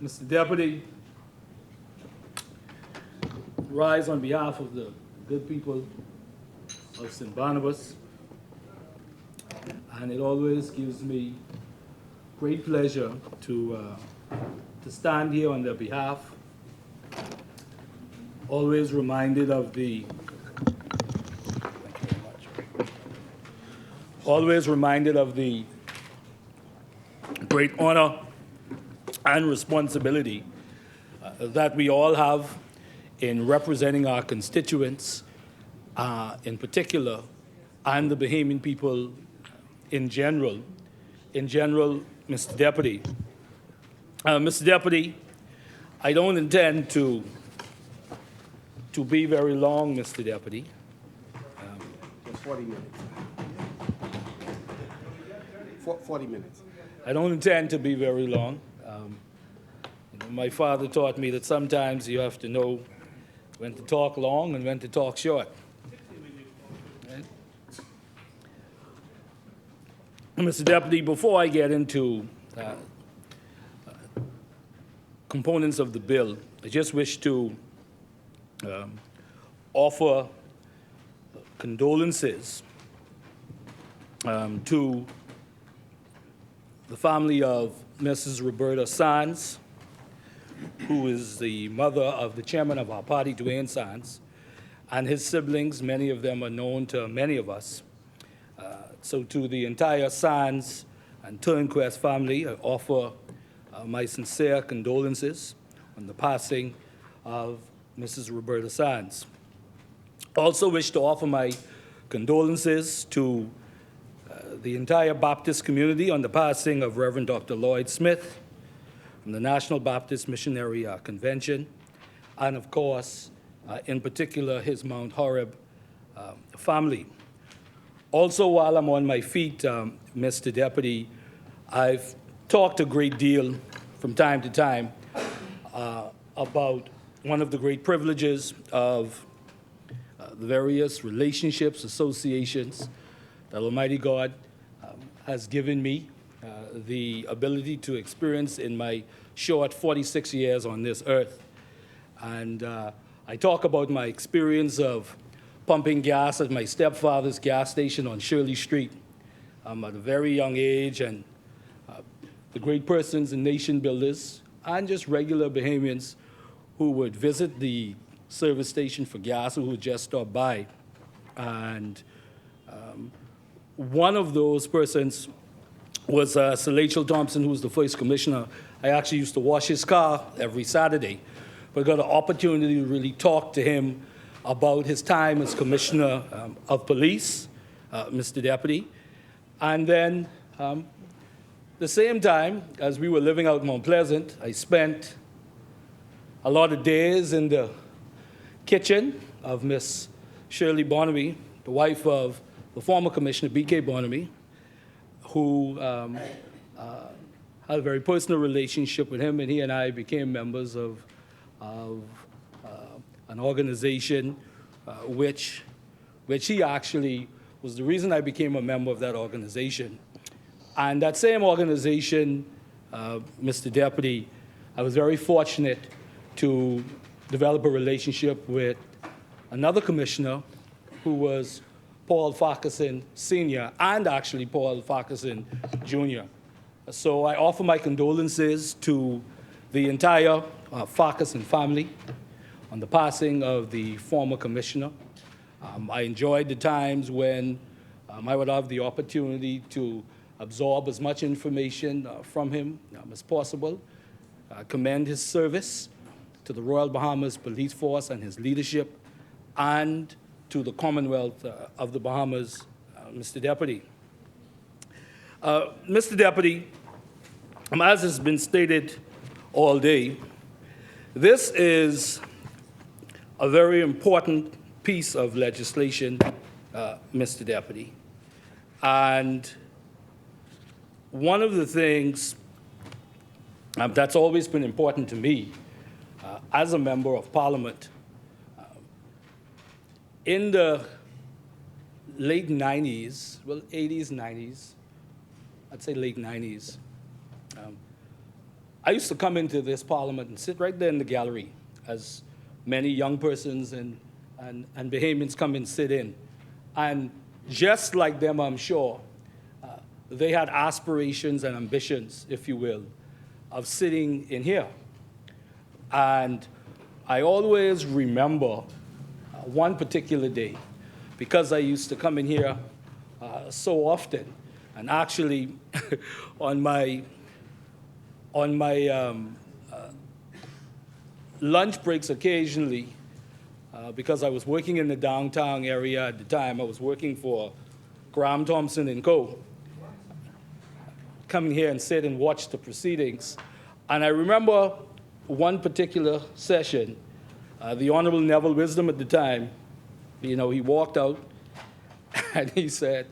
Mr. Deputy, rise on behalf of the good people of St. Barnabas, and it always gives me great pleasure to stand here on their behalf, always reminded of the great honor and responsibility that we all have in representing our constituents in particular, and the Bahamian people in general. Mr. Deputy. Mr. Deputy, I don't intend to be very long, Mr. Deputy. Just 40 minutes. 40 minutes. I don't intend to be very long. My father taught me that sometimes you have to know when to talk long and when to talk short. Right? Mr. Deputy, before I get into components of the bill, I just wish to offer condolences to the family of Mrs. Roberta Sands, who is the mother of the chairman of our party, Dwayne Sands, and his siblings. Many of them are known to many of us. So to the entire Sands and Turnquest family, I offer my sincere condolences on the passing of Mrs. Roberta Sands. Also wish to offer my condolences to the entire Baptist community on the passing of Reverend Dr. Lloyd Smith from the National Baptist Missionary Convention, and of course, in particular, his Mount Horeb family. Also, while I'm on my feet, Mr. Deputy, I've talked a great deal from time to time about one of the great privileges of the various relationships, associations that Almighty God has given me the ability to experience in my short 46 years on this earth. And I talk about my experience of pumping gas at my stepfather's gas station on Shirley Street at a very young age, and the great persons and nation builders and just regular Bahamians who would visit the service station for gas or who would just stop by. And one of those persons was Sir Rachel Thompson, who was the first commissioner. I actually used to wash his car every Saturday, but I got an opportunity to really talk to him about his time as commissioner of police, Mr. Deputy. And then the same time, as we were living out in Mount Pleasant, I spent a lot of days in the kitchen of Miss Shirley Barnaby, the wife of the former Commissioner B.K. Barnaby, who had a very personal relationship with him, and he and I became members of an organization which he actually was the reason I became a member of that organization. And that same organization, Mr. Deputy, I was very fortunate to develop a relationship with another commissioner who was Paul Farquharson Sr. and actually Paul Farquharson Jr. So I offer my condolences to the entire Farquharson family on the passing of the former commissioner. I enjoyed the times when I would have the opportunity to absorb as much information from him as possible. I commend his service to the Royal Bahamas Police Force and his leadership, and to the Commonwealth of the Bahamas, Mr. Deputy. Mr. Deputy, as has been stated all day, this is a very important piece of legislation, Mr. Deputy. And one of the things that's always been important to me as a member of Parliament, in the late 90s, well, 80s, 90s, I'd say late 90s, I used to come into this parliament and sit right there in the gallery, as many young persons and Bahamians come and sit in. And just like them, I'm sure, they had aspirations and ambitions, if you will, of sitting in here. And I always remember one particular day, because I used to come in here so often, and actually on my lunch breaks occasionally, because I was working in the downtown area at the time. I was working for Graham Thompson and Co. Coming here and sit and watch the proceedings. And I remember one particular session, the Honorable Neville Wisdom at the time, he walked out and he said,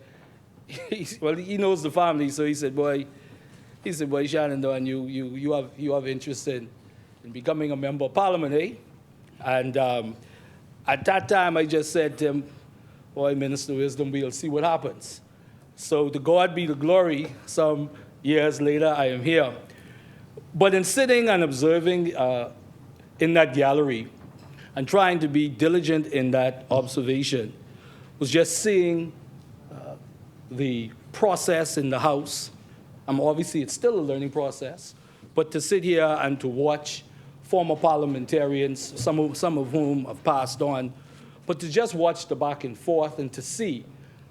well, he knows the family, so he said, boy, Shanendon, you have interest in becoming a member of Parliament, eh? And at that time, I just said to him, boy, Minister Wisdom, we'll see what happens. So to God be the glory, some years later, I am here. But in sitting and observing in that gallery and trying to be diligent in that observation was just seeing the process in the House. Obviously, it's still a learning process, but to sit here and to watch former parliamentarians, some of whom have passed on, but to just watch the back and forth and to see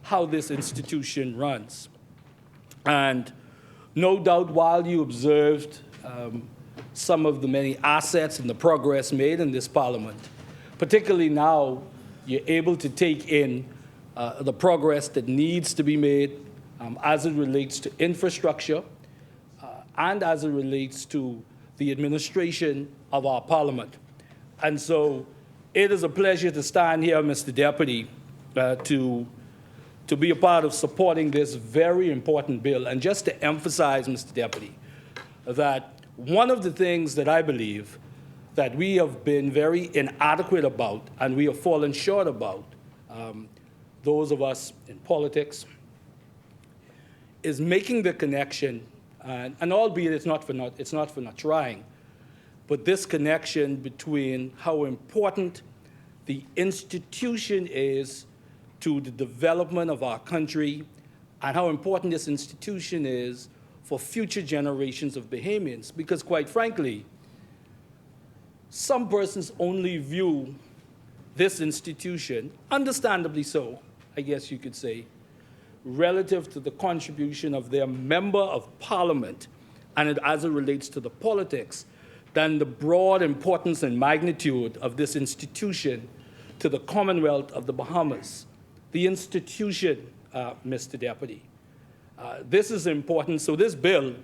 how this institution runs. And no doubt while you observed some of the many assets and the progress made in this parliament, particularly now you're able to take in the progress that needs to be made as it relates to infrastructure and as it relates to the administration of our parliament. And so it is a pleasure to stand here, Mr. Deputy, to be a part of supporting this very important bill. And just to emphasize, Mr. Deputy, that one of the things that I believe that we have been very inadequate about and we have fallen short about, those of us in politics, is making the connection, and albeit it's not for not trying, but this connection between how important the institution is to the development of our country and how important this institution is for future generations of Bahamians. Because quite frankly, some persons only view this institution, understandably so, I guess you could say, relative to the contribution of their member of parliament and as it relates to the politics, than the broad importance and magnitude of this institution to the Commonwealth of the Bahamas. The institution, Mr. Deputy. This is important. So this bill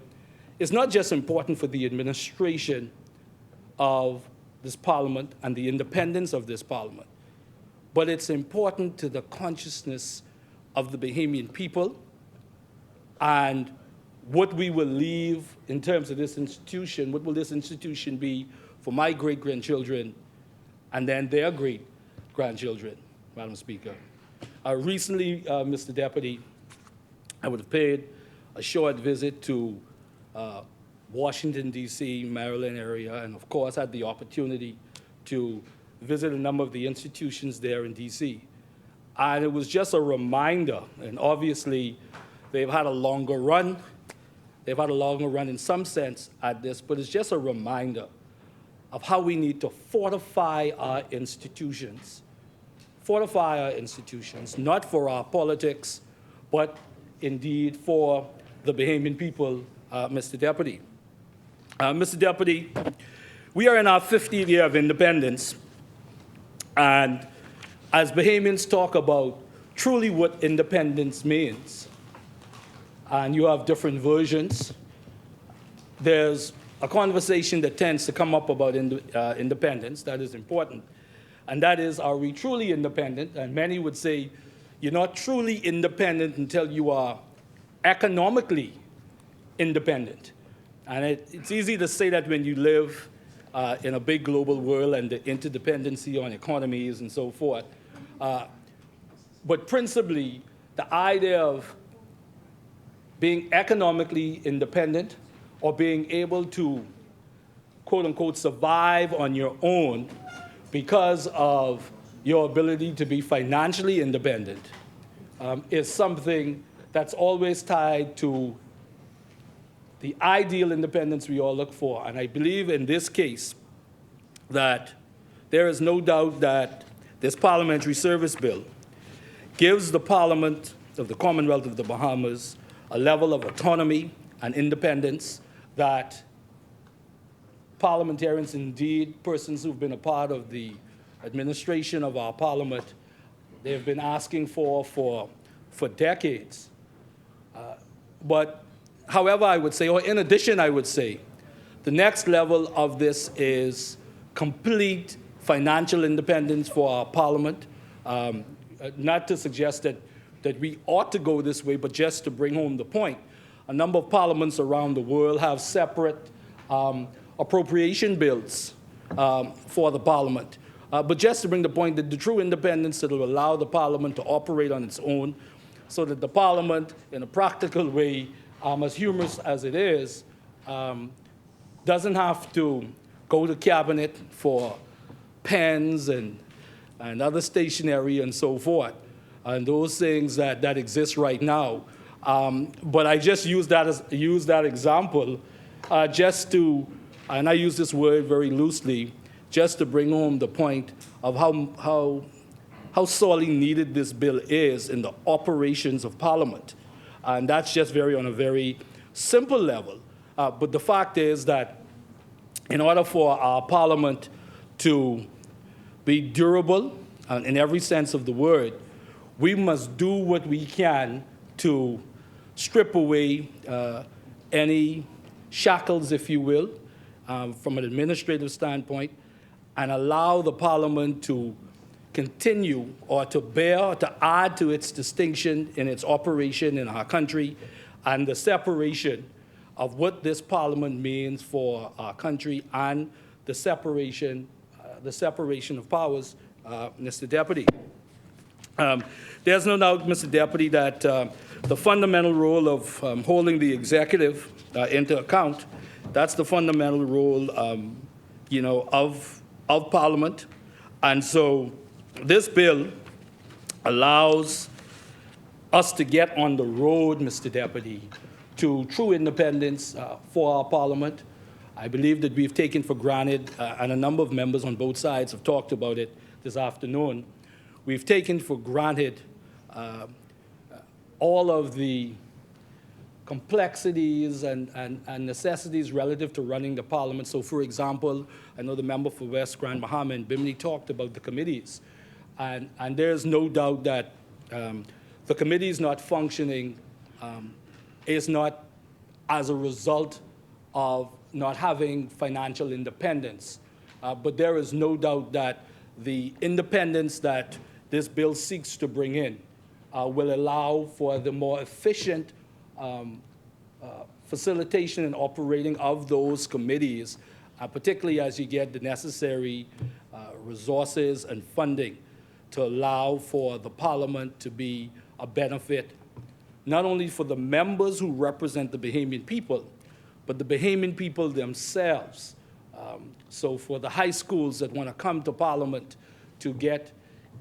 is not just important for the administration of this parliament and the independence of this parliament, but it's important to the consciousness of the Bahamian people and what we will leave in terms of this institution. What will this institution be for my great-grandchildren and then their great-grandchildren, Madam Speaker? Recently, Mr. Deputy, I would have paid a short visit to Washington, D.C., Maryland area, and of course had the opportunity to visit a number of the institutions there in D.C. And it was just a reminder, and obviously they've had a longer run. They've had a longer run in some sense at this, but it's just a reminder of how we need to fortify our institutions. Fortify our institutions, not for our politics, but indeed for the Bahamian people, Mr. Deputy. Mr. Deputy, we are in our 50th year of independence, and as Bahamians talk about truly what independence means, and you have different versions, there's a conversation that tends to come up about independence that is important, and that is, are we truly independent? And many would say, you're not truly independent until you are economically independent. And it's easy to say that when you live in a big global world and the interdependency on economies and so forth. but principally the idea of being economically independent or being able to, quote unquote, survive on your own because of your ability to be financially independent is something that's always tied to the ideal independence we all look for. And I believe in this case that there is no doubt that this Parliamentary Service Bill gives the Parliament of the Commonwealth of the Bahamas a level of autonomy and independence that parliamentarians, indeed persons who've been a part of the administration of our Parliament, they've been asking for decades. But however, I would say, or in addition, I would say, the next level of this is complete financial independence for our Parliament. Not to suggest that we ought to go this way, but just to bring home the point. A number of parliaments around the world have separate appropriation bills for the Parliament. But just to bring the point that the true independence that will allow the Parliament to operate on its own so that the Parliament, in a practical way, as humorous as it is, doesn't have to go to cabinet for pens and other stationery and so forth, and those things that exist right now. But I just use that example just to, and I use this word very loosely, just to bring home the point of how sorely needed this bill is in the operations of Parliament. And that's just on a very simple level. But the fact is that in order for our Parliament to be durable in every sense of the word, we must do what we can to strip away any shackles, if you will, from an administrative standpoint, and allow the Parliament to continue or to bear or to add to its distinction in its operation in our country and the separation of what this Parliament means for our country and the separation of powers, Mr. Deputy. There's no doubt, Mr. Deputy, that the fundamental role of holding the executive into account, that's the fundamental role, of Parliament. And so this bill allows us to get on the road, Mr. Deputy, to true independence for our Parliament. I believe that we've taken for granted, and a number of members on both sides have talked about it this afternoon, we've taken for granted all of the complexities and necessities relative to running the Parliament. So, for example, I know the member for West Grand Bahama and Bimini talked about the committees. And there's no doubt that the committees not functioning is not as a result of not having financial independence. But there is no doubt that the independence that this bill seeks to bring in will allow for the more efficient facilitation and operating of those committees, particularly as you get the necessary resources and funding to allow for the Parliament to be a benefit, not only for the members who represent the Bahamian people, but the Bahamian people themselves. So for the high schools that want to come to Parliament to get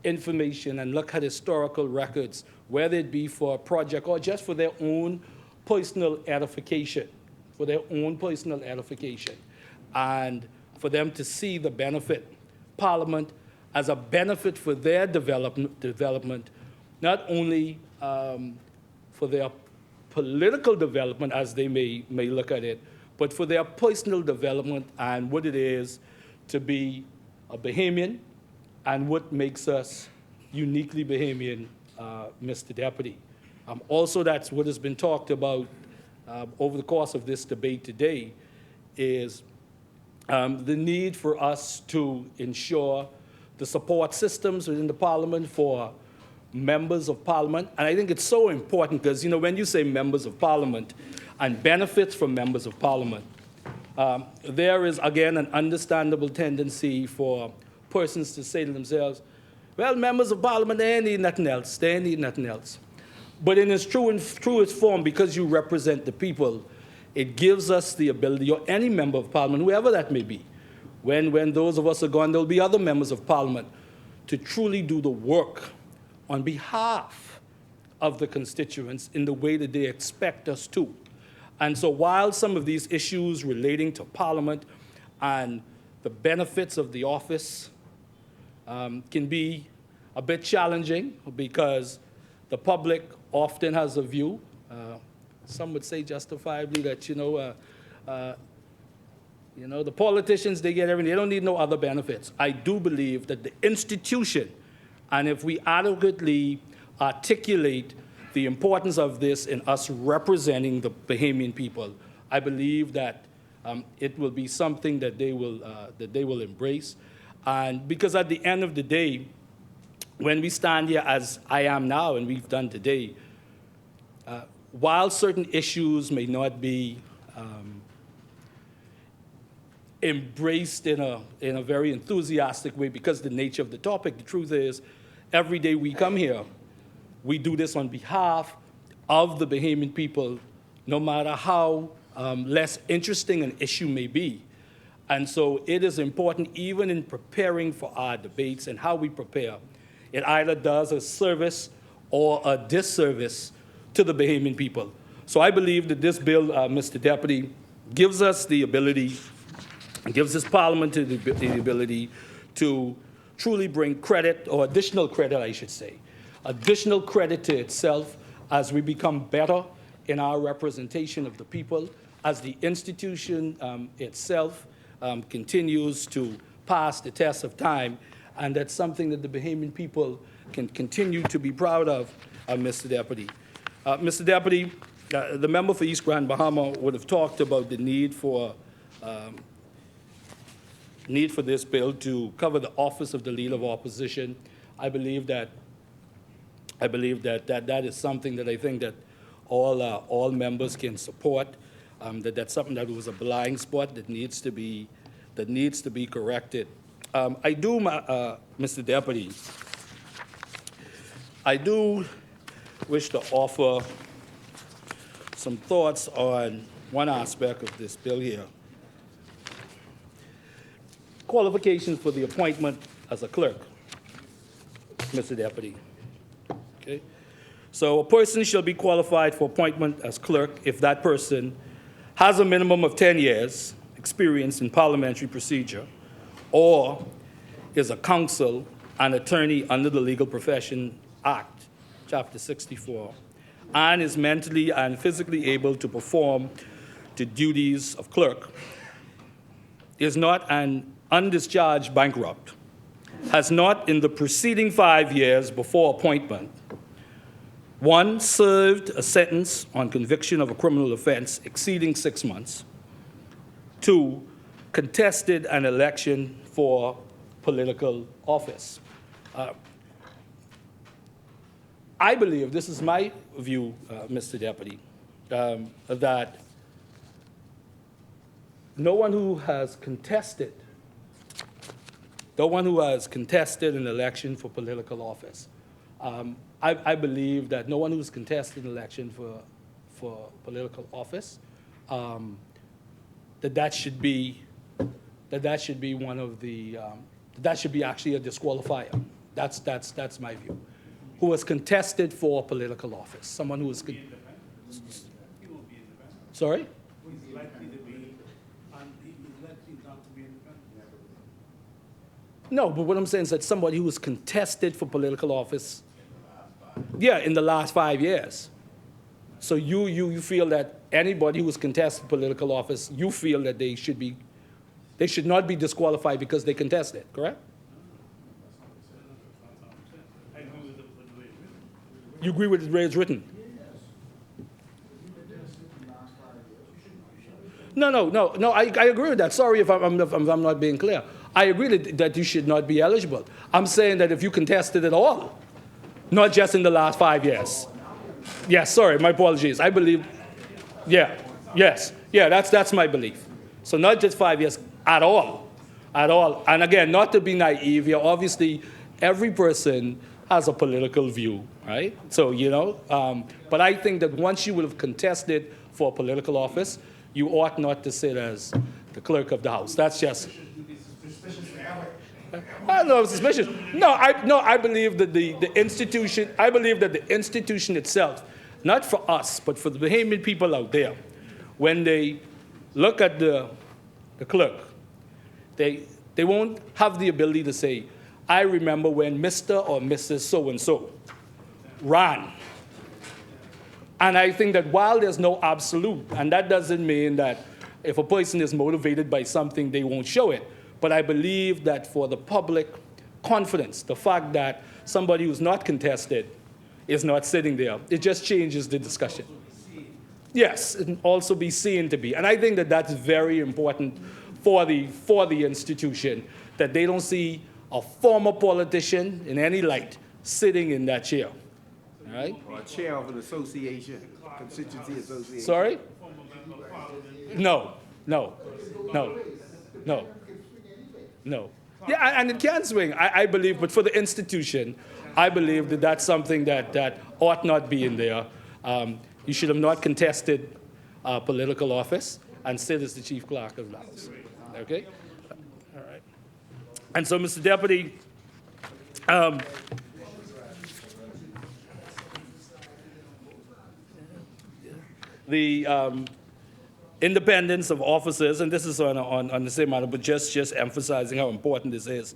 information and look at historical records, whether it be for a project or just for their own personal edification, and for them to see the benefit, Parliament as a benefit for their development, not only for their political development as they may look at it, but for their personal development and what it is to be a Bahamian and what makes us uniquely Bahamian, Mr. Deputy. Also, that's what has been talked about over the course of this debate today is the need for us to ensure the support systems within the Parliament for members of Parliament. And I think it's so important because, when you say members of Parliament and benefits from members of Parliament, there is, again, an understandable tendency for persons to say to themselves, Well, members of parliament, they ain't need nothing else. They ain't need nothing else. But in its truest form, because you represent the people, it gives us the ability, or any member of parliament, whoever that may be, when those of us are gone, there'll be other members of parliament, to truly do the work on behalf of the constituents in the way that they expect us to. And so while some of these issues relating to parliament and the benefits of the office can be a bit challenging, because the public often has a view, some would say justifiably, that, the politicians, they get everything. They don't need no other benefits. I do believe that the institution, and if we adequately articulate the importance of this in us representing the Bahamian people, I believe that it will be something that they will embrace. And because at the end of the day, when we stand here as I am now and we've done today, while certain issues may not be embraced in a very enthusiastic way because of the nature of the topic, the truth is, every day we come here, we do this on behalf of the Bahamian people, no matter how less interesting an issue may be. And so it is important, even in preparing for our debates and how we prepare, it either does a service or a disservice to the Bahamian people. So I believe that this bill, Mr. Deputy, gives us the ability, gives this parliament the ability to truly bring credit, or additional credit, I should say, additional credit to itself as we become better in our representation of the people, as the institution itself continues to pass the test of time, and that's something that the Bahamian people can continue to be proud of, Mr. Deputy. Mr. Deputy, the member for East Grand Bahama would have talked about the need for this bill to cover the office of the Leader of Opposition. I believe that is something that I think that all members can support. That's something that was a blind spot that needs to be corrected. I do, Mr. Deputy, I do wish to offer some thoughts on one aspect of this bill here. Qualifications for the appointment as a clerk, Mr. Deputy. Okay? So a person shall be qualified for appointment as clerk if that person has a minimum of 10 years experience in parliamentary procedure, or is a counsel and attorney under the Legal Profession Act, Chapter 64, and is mentally and physically able to perform the duties of clerk, is not an undischarged bankrupt, has not in the preceding 5 years before appointment, 1, served a sentence on conviction of a criminal offense exceeding 6 months, 2, contested an election for political office. I believe, this is my view, Mr. Deputy, that no one who has contested an election for political office, I believe that no one who's contested an election for political office, that should be one of the that should be actually a disqualifier. That's my view. Who has contested for political office, someone who is. He will be independent. Sorry. He's likely to be, and he's likely not to be independent. No, but what I'm saying is that somebody who is contested for political office, in the last 5 years. So you feel that anybody who is contested political office, you feel that they should not be disqualified because they contested, correct? I agree with the way it's written. You agree with the way it's written? No, I agree with that. Sorry if I'm not being clear. I agree that you should not be eligible. I'm saying that if you contested at all, not just in the last 5 years. Yes, sorry, my apologies. I believe, that's my belief. So not just 5 years, at all. And again, not to be naive here, obviously every person has a political view, right? So, but I think that once you would have contested for a political office, you ought not to sit as the clerk of the House. That's just... I don't know if it's suspicious. I believe that the institution itself, not for us, but for the Bahamian people out there, when they look at the clerk, they won't have the ability to say, I remember when Mr. or Mrs. So-and-so ran. And I think that while there's no absolute, and that doesn't mean that if a person is motivated by something, they won't show it. But I believe that for the public confidence, the fact that somebody who's not contested is not sitting there, it just changes the discussion. Yes, and also be seen to be. And I think that that's very important for the institution, that they don't see a former politician in any light sitting in that chair. All right? Or a chair of an association, constituency association. Sorry? No. Yeah, and it can swing, I believe, but for the institution, I believe that that's something that ought not be in there. You should have not contested political office and sit as the chief clerk of the House. Okay? All right. And so, Mr. Deputy, the independence of officers, and this is on the same matter, but just emphasizing how important this is.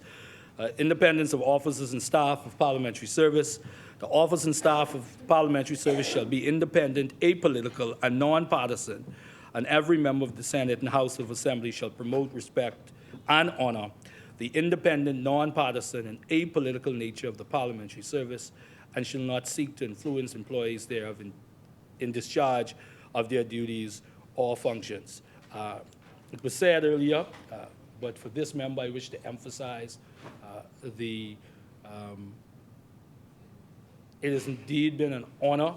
Independence of officers and staff of parliamentary service. The office and staff of parliamentary service shall be independent, apolitical, and nonpartisan, and every member of the Senate and House of Assembly shall promote, respect, and honor the independent, nonpartisan, and apolitical nature of the parliamentary service, and shall not seek to influence employees thereof in discharge of their duties or functions. It was said earlier, but for this member, I wish to emphasize it has indeed been an honor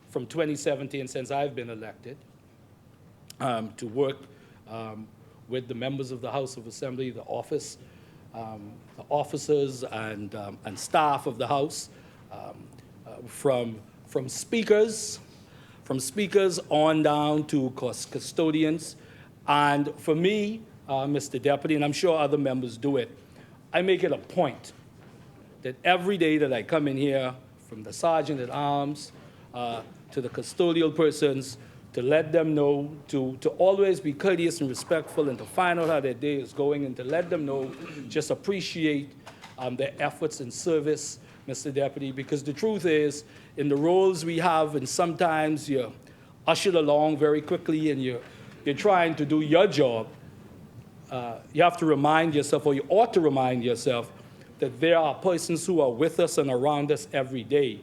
from 2017, since I've been elected, to work with the members of the House of Assembly, the office, the officers and staff of the House, from speakers on down to custodians. And for me, Mr. Deputy, and I'm sure other members do it, I make it a point that every day that I come in here, from the sergeant at arms to the custodial persons, to let them know, to always be courteous and respectful, and to find out how their day is going, and to let them know, just appreciate their efforts and service, Mr. Deputy, because the truth is, in the roles we have, and sometimes you're ushered along very quickly and you're trying to do your job, you have to remind yourself, or you ought to remind yourself, that there are persons who are with us and around us every day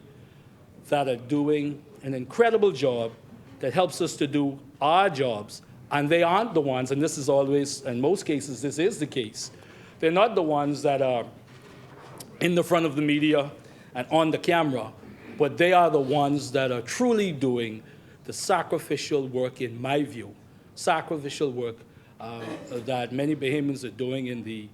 that are doing an incredible job that helps us to do our jobs. And they aren't the ones, and this is always, in most cases, this is the case, they're not the ones that are in the front of the media and on the camera, but they are the ones that are truly doing the sacrificial work, in my view, sacrificial work that many Bahamians are doing in the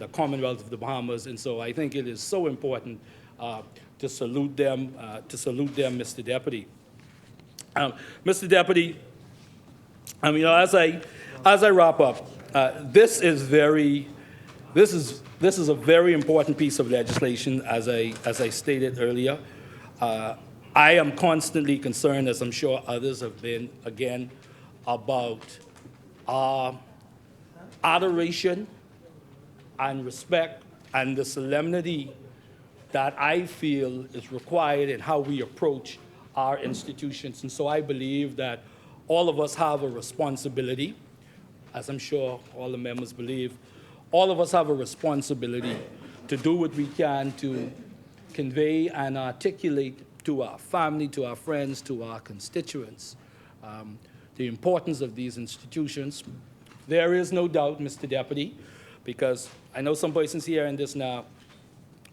Commonwealth of the Bahamas. And so I think it is so important to salute them, Mr. Deputy. Mr. Deputy, as I wrap up, this is a very important piece of legislation, as I stated earlier. I am constantly concerned, as I'm sure others have been, again, about our adoration and respect and the solemnity that I feel is required in how we approach our institutions. And so I believe that all of us have a responsibility, as I'm sure all the members believe, all of us have a responsibility to do what we can to convey and articulate to our family, to our friends, to our constituents, the importance of these institutions. There is no doubt, Mr. Deputy, because I know some persons here in this now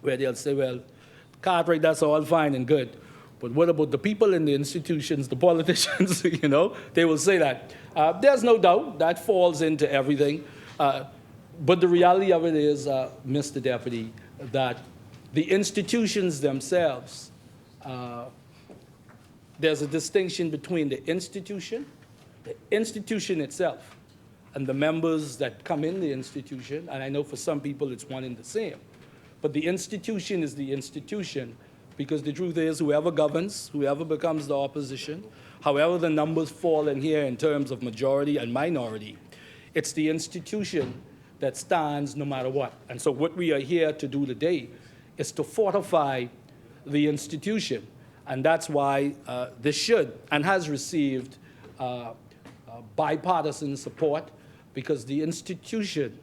where they'll say, well, Cartwright, that's all fine and good, but what about the people in the institutions, the politicians, They will say that. There's no doubt that falls into everything. But the reality of it is, Mr. Deputy, that The institutions themselves, there's a distinction between the institution itself, and the members that come in the institution, and I know for some people it's one and the same. But the institution is the institution because the truth is whoever governs, whoever becomes the opposition, however the numbers fall in here in terms of majority and minority, it's the institution that stands no matter what. And so what we are here to do today is to fortify the institution. And that's why this should and has received bipartisan support, because the institution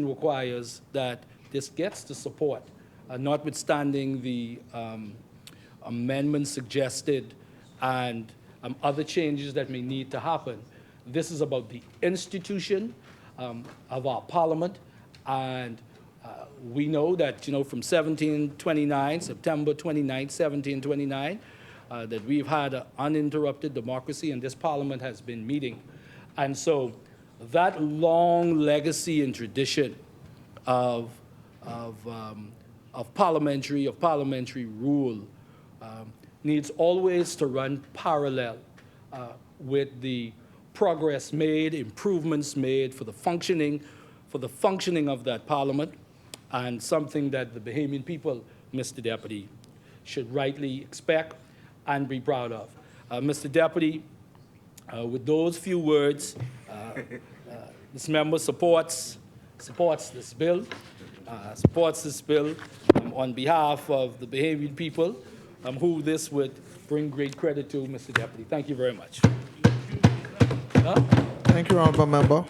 requires that this gets the support, notwithstanding the amendments suggested and other changes that may need to happen. This is about the institution of our parliament, and we know that, from 1729, September 29, 1729, that we've had an uninterrupted democracy, and this parliament has been meeting. And so that long legacy and tradition of parliamentary rule needs always to run parallel with the progress made, improvements made for the functioning of that parliament, and something that the Bahamian people, Mr. Deputy, should rightly expect and be proud of. Mr. Deputy, with those few words, this member supports this bill, on behalf of the Bahamian people, who this would bring great credit to, Mr. Deputy. Thank you very much. Thank you, Honourable Member.